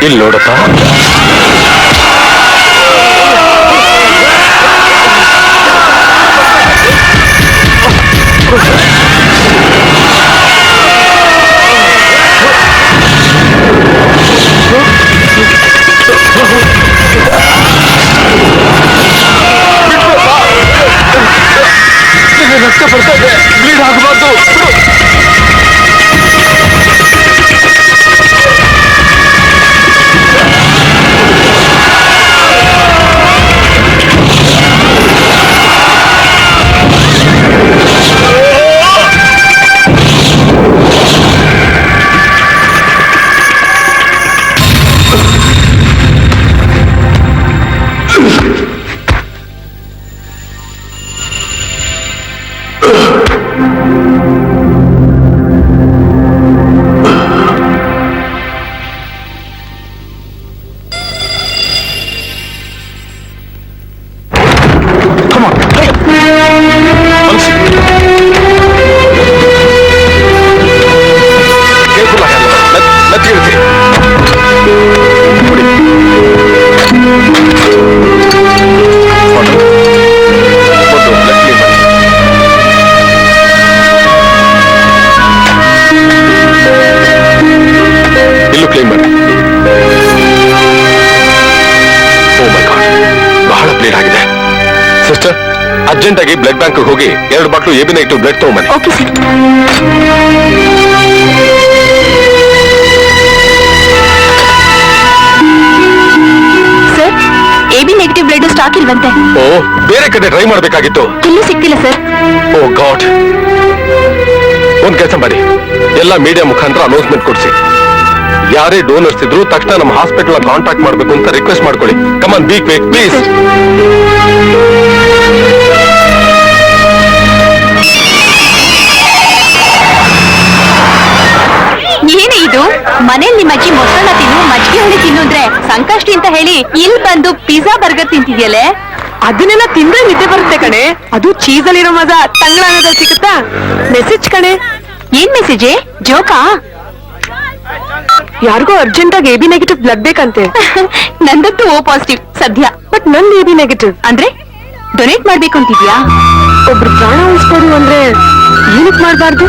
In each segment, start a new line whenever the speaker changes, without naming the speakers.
ಇಲ್ಲಿ ನೋಡಪ್ಪ. ರಕ್ತ ಬರ್ತಾ ಇದೆ, ಬ್ಲೀಡ್ ಆಗಬಾರ್ದು. ಅರ್ಜೆಂಟ್ ಆಗಿ ಬ್ಲಡ್ ಬ್ಯಾಂಕ್ ಹೋಗಿ 2 ಬಾಟ್ಲು AB ನೆಗೆಟಿವ್ ಬ್ಲಡ್ ತಗೊಂಬನ್ನಿ.
Okay sir. Sir, AB negative blood stock ಇಲ್ವಂತೆ.
ಓ, ಬೇರೆ ಕಡೆ ಟ್ರೈ ಮಾಡಬೇಕಾಗಿತ್ತು.
ಇಲ್ಲೂ ಸಿಕ್ತಿಲ್ಲ ಸರ್.
ಓ ಗಾಡ್. ಒಂದ್ ಕೆಲಸ ಮಾಡಿ, ಎಲ್ಲ ಮೀಡಿಯಾ ಮುಖಾಂತರ ಅನೌನ್ಸ್ಮೆಂಟ್ ಕೊಡ್ಸಿ. ಯಾರೇ ಡೋನರ್ಸ್ ಇದ್ರು ತಕ್ಷಣ ನಮ್ಮ ಹಾಸ್ಪಿಟಲ್ ಕಾಂಟ್ಯಾಕ್ಟ್ ಮಾಡಬೇಕು ಅಂತ ರಿಕ್ವೆಸ್ಟ್ ಮಾಡ್ಕೊಳ್ಳಿ. ಕಮಾನ್, ಬಿ ಕ್ವಿಕ್ ಪ್ಲೀಸ್.
ಏನೇ ಇದು? ಮನೇಲಿ ನಿಮ್ಮ ಅಜ್ಜಿ ಮೊಸರನ್ನ ತಿನ್ನು, ಮಜ್ಜಿಗೆ ಹುಳಿ ತಿನ್ನು ಅಂದ್ರೆ ಸಂಕಷ್ಟಿ ಅಂತ ಹೇಳಿ ಇಲ್ಲಿ ಬಂದು ಪಿಜ್ಜಾ ಬರ್ಗರ್ ತಿಂತಿದ್ಯಲೆ.
ಅದನ್ನೆಲ್ಲ ತಿಂದ್ರೆ ನಿದ್ದೆ ಬರುತ್ತೆ ಕಣೆ. ಅದು ಚೀಸ್ ಅಲ್ಲಿರೋ ಮಜಾ ತಂಗಳದಲ್ಲಿ ಸಿಗುತ್ತಾ? ಮೆಸೇಜ್ ಕಣೆ.
ಏನ್ ಮೆಸೇಜ್? ಜೋಕಾ?
ಯಾರಿಗೋ ಅರ್ಜೆಂಟ್ ಆಗಿ AB ನೆಗೆಟಿವ್ ಬ್ಲಡ್ ಬೇಕಂತೆ.
ನಂದಂತೂ O ಪಾಸಿಟಿವ್ ಸದ್ಯ.
ಬಟ್ ನನ್ AB ನೆಗೆಟಿವ್.
ಅಂದ್ರೆ ಡೊನೇಟ್ ಮಾಡ್ಬೇಕು ಅಂತಿದ್ಯಾ?
ಒಬ್ರು ಪ್ರಾಣ ಉಳಿಸ್ಕೊಡು ಅಂದ್ರೆ ಏನಕ್ ಮಾಡ್ಬಾರ್ದು?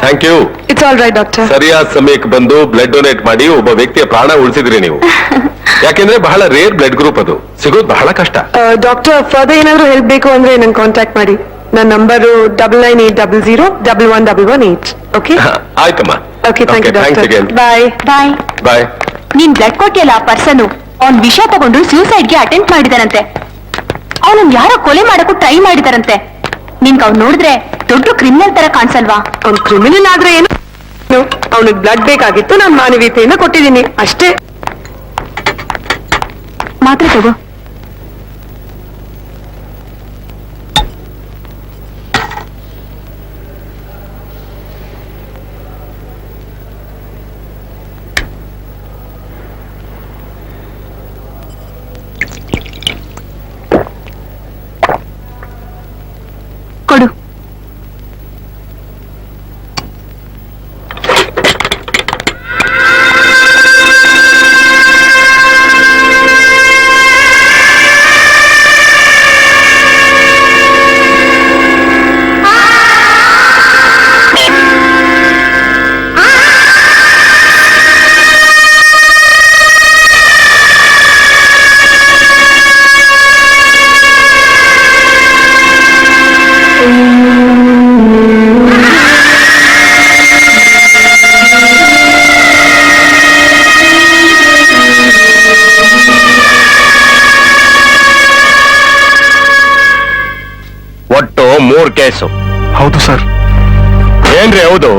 Thank you.
It's all right doctor.
ಸರಿಯಾದ ಸಮಯಕ್ಕೆ ಬಂದು ಬ್ಲಡ್ ಡೊನೇಟ್ ಮಾಡಿ ಒಬ್ಬ ವ್ಯಕ್ತಿಯ ಪ್ರಾಣ ಉಳಿಸಿದ್ರಿ ನೀವು. ಯಾಕೆಂದ್ರೆ ಬಹಳ ರೇರ್ ಬ್ಲಡ್ ಗ್ರೂಪ್, ಅದು ಸಿಗೋದು ಬಹಳ ಕಷ್ಟ.
ಡಾಕ್ಟರ್, ಫರ್ದರ್ ಏನಾದ್ರು ಹೆಲ್ಪ್ ಬೇಕು ಅಂದ್ರೆ ನಂಗೆ ಕಾಂಟ್ಯಾಕ್ಟ್ ಮಾಡಿ. ನನ್ನ ನಂಬರು 9980011118. ಓಕೆ,
ಆಯ್ತಮ್ಮ.
Okay, thank you doctor. Bye
bye.
Bye.
ನೀನ್ ಬ್ಲಡ್ ಕೊಟ್ಟಿಯಲ್ಲ ಆ ಪರ್ಸನ್, ಅವ್ನ್ ವಿಷ ತಗೊಂಡು ಸೂಸೈಡ್ಗೆ ಅಟೆಂಪ್ಟ್ ಮಾಡಿದಾರಂತೆ. ಅವನನ್ನ ಯಾರೋ ಕೊಲೆ ಮಾಡಕ್ಕೂ ಟ್ರೈ ಮಾಡಿದಾರಂತೆ. ನಿನ್ಗೆ ಅವ್ನು ನೋಡಿದ್ರೆ ದೊಡ್ಡ ಕ್ರಿಮಿನಲ್ ತರ ಕಾಣಿಸಲ್ವಾ?
ಅವ್ನು ಕ್ರಿಮಿನಲ್ ಆದ್ರೆ ಏನು? ಅವನಿಗೆ ಬ್ಲಡ್ ಬೇಕಾಗಿತ್ತು, ನಾನು ಮಾನವೀಯತೆಯಿಂದ ಕೊಟ್ಟಿದ್ದೀನಿ ಅಷ್ಟೇ.
ಮಾತ್ರ ತಗೋ. ಕೊಡು.
3 ಕೇಸು.
ಹೌದು ಸರ್.
ಏನ್ರಿ ಹೌದು?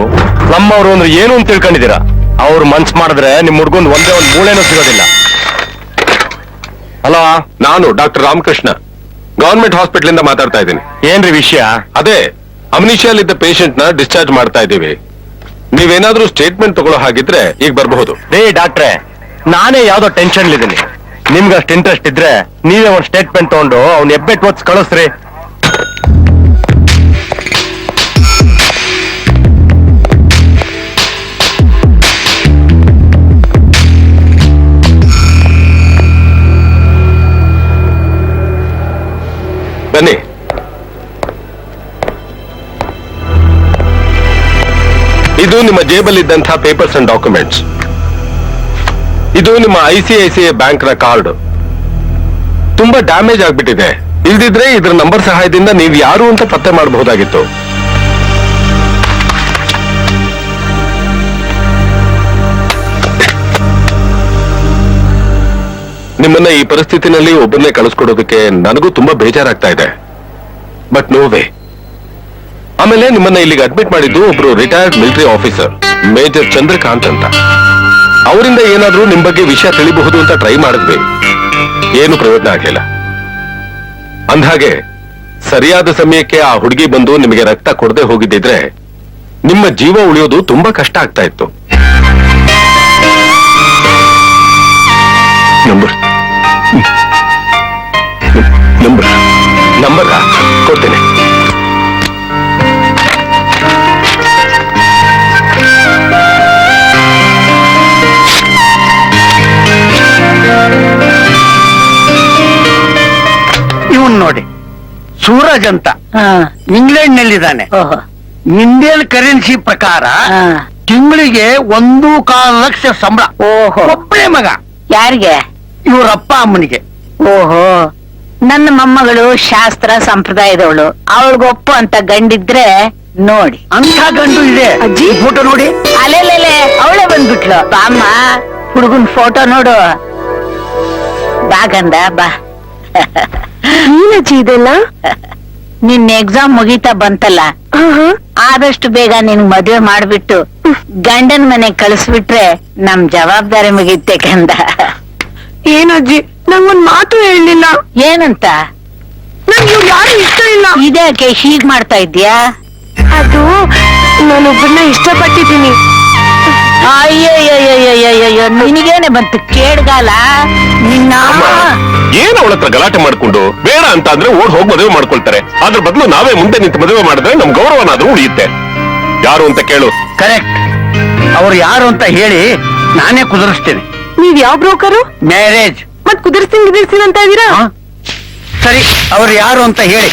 ನಮ್ಮವ್ರು ಅಂದ್ರೆ ಏನು ಅಂತ ತಿಳ್ಕೊಂಡಿದ್ದೀರಾ? ಅವ್ರು ಮನ್ಸ್ ಮಾಡಿದ್ರೆ ನಿಮ್ ಹುಡ್ಗೊಂದು ಒಂದೇ ಒಂದು ಮೂಳೆನೂ ಸಿಗೋದಿಲ್ಲ. ಹಲೋ,
ನಾನು ಡಾಕ್ಟರ್ ರಾಮಕೃಷ್ಣ, ಗವರ್ಮೆಂಟ್ ಹಾಸ್ಪಿಟಲ್ ಇಂದ ಮಾತಾಡ್ತಾ ಇದ್ದೀನಿ.
ಏನ್ರಿ ವಿಷಯ?
ಅದೇ ಅಮ್ನಿಷಿಯಲ್ಲಿದ್ದ ಪೇಷಂಟ್ ನ ಡಿಸ್ಚಾರ್ಜ್ ಮಾಡ್ತಾ ಇದ್ದೀವಿ. ನೀವೇನಾದ್ರೂ ಸ್ಟೇಟ್ಮೆಂಟ್ ತಗೊಳ್ಳೋ ಹಾಗಿದ್ರೆ ಈಗ ಬರಬಹುದು.
ಡಾಕ್ಟ್ರೆ, ನಾನೇ ಯಾವ್ದೋ ಟೆನ್ಷನ್ ಇದ್ದೀನಿ. ನಿಮ್ಗೆ ಅಷ್ಟು ಇಂಟ್ರೆಸ್ಟ್ ಇದ್ರೆ ನೀವೇ ಒಂದು ಸ್ಟೇಟ್ಮೆಂಟ್ ತಗೊಂಡು ಅವ್ನ ಎಬ್ಬೆಟ್ ಓದ್ಸ್ ಕಳಿಸ್ರಿ.
ಬನ್ನಿ. ಇದು ನಿಮ್ಮ ಜೇಬಲ್ಲಿದ್ದಂತಹ ಪೇಪರ್ಸ್ ಅಂಡ್ ಡಾಕ್ಯುಮೆಂಟ್ಸ್. ಇದು ನಿಮ್ಮ ICICI ಬ್ಯಾಂಕ್ ನ ಕಾರ್ಡ್. ತುಂಬಾ ಡ್ಯಾಮೇಜ್ ಆಗ್ಬಿಟ್ಟಿದೆ. ಇಲ್ದಿದ್ರೆ ಇದ್ರ ನಂಬರ್ ಸಹಾಯದಿಂದ ನೀವು ಯಾರು ಅಂತ ಪತ್ತೆ ಮಾಡಬಹುದಾಗಿತ್ತು. ನಿಮ್ಮನ್ನ ಈ ಪರಿಸ್ಥಿತಿನಲ್ಲಿ ಒಬ್ಬರನ್ನೇ ಕಳಿಸ್ಕೊಡೋದಕ್ಕೆ ನನಗೂ ತುಂಬಾ ಬೇಜಾರಾಗ್ತಾ ಇದೆ. But no way. ಆಮೇಲೆ ನಿಮ್ಮನ್ನ ಇಲ್ಲಿಗೆ ಅಡ್ಮಿಟ್ ಮಾಡಿದ್ದು ಒಬ್ರು retired military officer, major Chandrakant ಅಂತ. ಅವರಿಂದ ಏನಾದ್ರೂ ನಿಮ್ ಬಗ್ಗೆ ವಿಷಯ ತಿಳಿಬಹುದು ಅಂತ ಟ್ರೈ ಮಾಡಿದ್ವಿ. ಏನು ಪ್ರಯೋಜನ ಆಗ್ಲಿಲ್ಲ. ಅಂದ್ಹಾಗೆ ಸರಿಯಾದ ಸಮಯಕ್ಕೆ ಆ ಹುಡುಗಿ ಬಂದು ನಿಮಗೆ ರಕ್ತ ಕೊಡದೆ ಹೋಗಿದ್ದಿದ್ರೆ ನಿಮ್ಮ ಜೀವ ಉಳಿಯೋದು ತುಂಬಾ ಕಷ್ಟ ಆಗ್ತಾ ಇತ್ತು. ನಂಬರ್ ನಂಬರ್ ನಂಬರ್ ಕೊಡ್ತೇನೆ.
ಇವನ್ ನೋಡಿ, ಸೂರಜ್ ಅಂತ, ಇಂಗ್ಲೆಂಡ್ ನಲ್ಲಿದ್ದಾನೆ. ಇಂಡಿಯನ್ ಕರೆನ್ಸಿ ಪ್ರಕಾರ ತಿಂಗಳಿಗೆ 1.25 ಲಕ್ಷ ಸಂಬಳ. ಒಬ್ಬನೇ ಮಗ.
ಯಾರಿಗೆ?
ಇವ್ರಪ್ಪ ಅಮ್ಮನಿಗೆ.
ಓಹೋ, ನನ್ನ ಮೊಮ್ಮಗಳು ಶಾಸ್ತ್ರ ಸಂಪ್ರದಾಯದವಳು. ಅವಳಿಗೊಪ್ಪ ಅಂತ ಗಂಡಿದ್ರೆ ನೋಡಿ.
ಅಂತ ಗಂಡು ಇದೆ.
ಅಜ್ಜಿ,
ಫೋಟೋ ನೋಡಿ.
ಅಲೆಲೆಲೆ ಅವಳೇ ಬಂದ್ಬಿಟ್ಲು. ಬಾಮ್ಮ, ಹುಡುಗನ್ ಫೋಟೋ ನೋಡು. ಬಾಗಂದ ಬಾ.
ಏನಜ್ಜಿ ಇದೆಲ್ಲ?
ನಿನ್ನ ಎಕ್ಸಾಮ್ ಮುಗೀತಾ ಬಂತಲ್ಲ, ಆದಷ್ಟು ಬೇಗ ನಿನ್ ಮದ್ವೆ ಮಾಡ್ಬಿಟ್ಟು ಗಂಡನ್ ಮನೆಗ್ ಕಳಿಸ್ಬಿಟ್ರೆ ನಮ್ ಜವಾಬ್ದಾರಿ ಮುಗೀತೆ ಕಂದ.
ಏನಜ್ಜಿ, ನಂಗೊಂದ್ ಮಾತು ಹೇಳಲಿಲ್ಲ.
ಏನಂತ?
ನಂಗೆ ಇವ್ರು ಯಾರು ಇಷ್ಟ ಇಲ್ಲ.
ಇದ್ಯಾಕೆ ಹೀಗ್ ಮಾಡ್ತಾ ಇದ್ಯಾ?
ಅದು ನಾನೊಬ್ಬರನ್ನ ಇಷ್ಟಪಟ್ಟಿದ್ದೀನಿ.
ಅಯ್ಯಯ್ಯಯ್ಯಯ್ಯಯ್ಯಯ್ಯೋ, ನಿನಗೇನೆ ಬಂತು ಕೇಡ್ಗಾಲ ನಿನ್ನ.
ಏನ್ ಅವಳ ಹತ್ರ ಗಲಾಟೆ ಮಾಡ್ಕೊಂಡು ಬೇಡ ಅಂತ ಅಂದ್ರೆ ಓಡ್ ಹೋಗಿ ಮದುವೆ ಮಾಡ್ಕೊಳ್ತಾರೆ. ಅದ್ರ ಬದಲು ನಾವೇ ಮುಂದೆ ನಿಂತು ಮದುವೆ ಮಾಡಿದ್ರೆ ನಮ್ ಗೌರವನಾದ್ರೂ ಉಳಿಯುತ್ತೆ. ಯಾರು ಅಂತ ಕೇಳು.
ಕರೆಕ್ಟ್. ಅವ್ರು ಯಾರು ಅಂತ ಹೇಳಿ ನಾನೇ ಕುದುರಿಸ್ತೇನೆ.
ನೀವ್ ಯಾವ ಬ್ರೋಕರು?
ಮ್ಯಾರೇಜ್.
ಮತ್ ಕುದುರ್ಸಿಂಗ್ ಅಂತ ಇದೀರಾ?
ಸರಿ, ಅವ್ರು ಯಾರು ಅಂತ ಹೇಳಿ.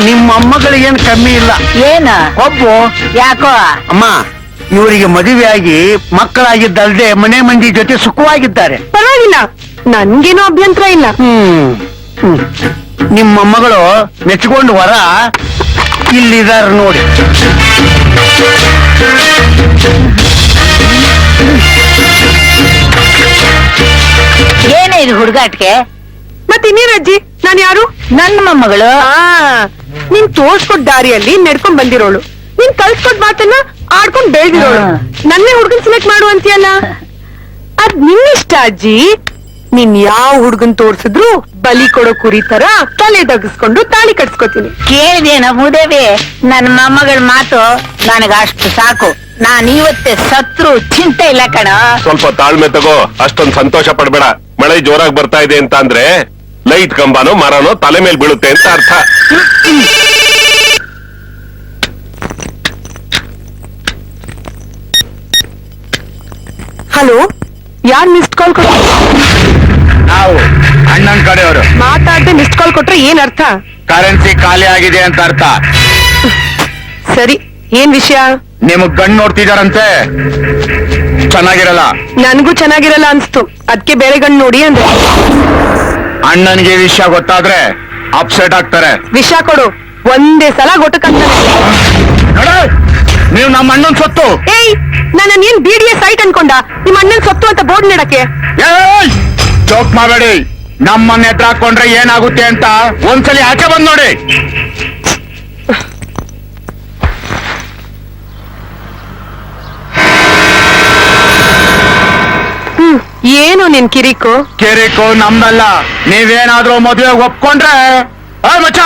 ನಿಮ್ಮ ಮೊಮ್ಮಗಳಿಗೇನು ಕಮ್ಮಿ ಇಲ್ಲ.
ಏನ
ಒಬ್ಬು
ಯಾಕೋ?
ಅಮ್ಮ, ಇವರಿಗೆ ಮದುವೆಯಾಗಿ ಮಕ್ಕಳಾಗಿದ್ದಲ್ದೆ ಮನೆ ಮಂದಿ ಜೊತೆ ಸುಖವಾಗಿದ್ದಾರೆ.
ಪರವಾಗಿಲ್ಲ, ನನ್ಗೇನು ಅಭ್ಯಂತರ ಇಲ್ಲ.
ನಿಮ್ಮ ಮೊಮ್ಮಗಳು ಮೆಚ್ಕೊಂಡು ವರ ಇಲ್ಲಿದಾರ ನೋಡಿ.
ಏನೇ ಇದು ಹುಡುಗಾಟ್ಗೆ?
ಮತ್ತಿನ್ನೇನಜ್ಜಿ, ನಾನ್ ಯಾರು?
ನನ್ನ ಮೊಮ್ಮಗಳು.
ನೀನ್ ತೋರ್ಸ್ಕೊಟ್ ದಾರಿಯಲ್ಲಿ ನಡ್ಕೊಂಡ್ ಬಂದಿರೋಳು. ನೀನ್ ಕಲ್ಸ್ಕೊಟ್ ಮಾತನ್ನ ಆಡ್ಕೊಂಡ್ ಬೆಳ್ದಿರೋಳು. ನನ್ನೇ ಹುಡ್ಗನ್ ಸೆಲೆಕ್ಟ್ ಮಾಡು ಅಂತೀಯಲ್ಲ, ಅದ್ ನಿನ್ನಿಷ್ಟ ಅಜ್ಜಿ. ನೀನ್ ಯಾವ ಹುಡ್ಗನ್ ತೋರ್ಸಿದ್ರು ಬಲಿ ಕೊಡೋ ಕುರಿ ತರ ತಲೆ ತಗ್ಸ್ಕೊಂಡು ತಾಳಿ ಕಟ್ಸ್ಕೊತೀನಿ.
ಕೇಳಿದೇನ ಭೂದೇವಿ? ನನ್ನ ಮೊಮ್ಮಗಳ ಮಾತು ನನಗ ಅಷ್ಟು ಸಾಕು. ನಾನ್ ಇವತ್ತೇ ಸತ್ರು ಚಿಂತೆ ಇಲ್ಲ ಕಣ.
ಸ್ವಲ್ಪ ತಾಳ್ಮೆ ತಗೋ. ಅಷ್ಟೊಂದು ಸಂತೋಷ ಪಡ್ಬೇಡ. ಮಳೆ ಜೋರಾಗಿ ಬರ್ತಾ ಇದೆ ಅಂತ ಅಂದ್ರೆ ಲೈಟ್ ಕಂಬನೋ ಮರನೋ ತಲೆ ಮೇಲೆ ಬೀಳುತ್ತೆ ಅಂತ ಅರ್ಥ.
ಹಲೋ, ಯಾರ್ ಮಿಸ್ಡ್ ಕಾಲ್ ಕೊಟ್ಟ?
ನಾವು ಅಣ್ಣನ್ ಕಡೆಯವರು.
ಮಾತಾಡ್ದೆ ಮಿಸ್ಡ್ ಕಾಲ್ ಕೊಟ್ರೆ ಏನ್ ಅರ್ಥ?
ಕರೆನ್ಸಿ ಖಾಲಿ ಆಗಿದೆ ಅಂತ ಅರ್ಥ.
ಸರಿ, ಏನ್ ವಿಷಯ?
ನಿಮಗ್ ಗಂಡ್ ನೋಡ್ತಿದಾರಂತೆ. ಚೆನ್ನಾಗಿರಲ್ಲ.
ನನ್ಗೂ ಚೆನ್ನಾಗಿರಲ್ಲ ಅನ್ಸ್ತು, ಅದಕ್ಕೆ ಬೇರೆ ಗಂಡ್ ನೋಡಿ ಅಂದ್ರೆ.
ಅಣ್ಣನಿಗೆ ವಿಷಯ ಗೊತ್ತಾದ್ರೆ ಅಪ್ಸೆಟ್ ಆಗ್ತಾರೆ.
ವಿಷ ಕೊಡು, ಒಂದೇ ಸಲ ಗೊಟ್ಟಕ್ಕಂತಾನೆ.
ನೀವು
ನಮ್ಮ ಅಣ್ಣನ್ ಸೊತ್ತು.
ಏಯ್ ನನ್ನ ನೀನ್ BDA ಸೈಟ್ ಅನ್ಕೊಂಡ ನಿಮ್ಮ ಅಣ್ಣನ್ ಸೊತ್ತು ಅಂತ ಬೋರ್ಡ್ ನೀಡಕ್ಕೆ.
ಏಯ್ ಜೋಕ್ ಮಾಡಬೇಡಿ. ನಮ್ಮನ್ನ ಎದುರು ಹಾಕೊಂಡ್ರೆ ಏನಾಗುತ್ತೆ ಅಂತ ಒಂದ್ಸಲಿ ಆಚೆ ಬಂದ್ ನೋಡಿ.
ಏನು ನಿನ್ ಕಿರಿಕು?
ಕಿರಿಕು ನಮ್ದಲ್ಲ. ನೀವೇನಾದ್ರೂ ಮದುವೆ ಒಪ್ಕೊಂಡ್ರೆ ಮಚ್ಚ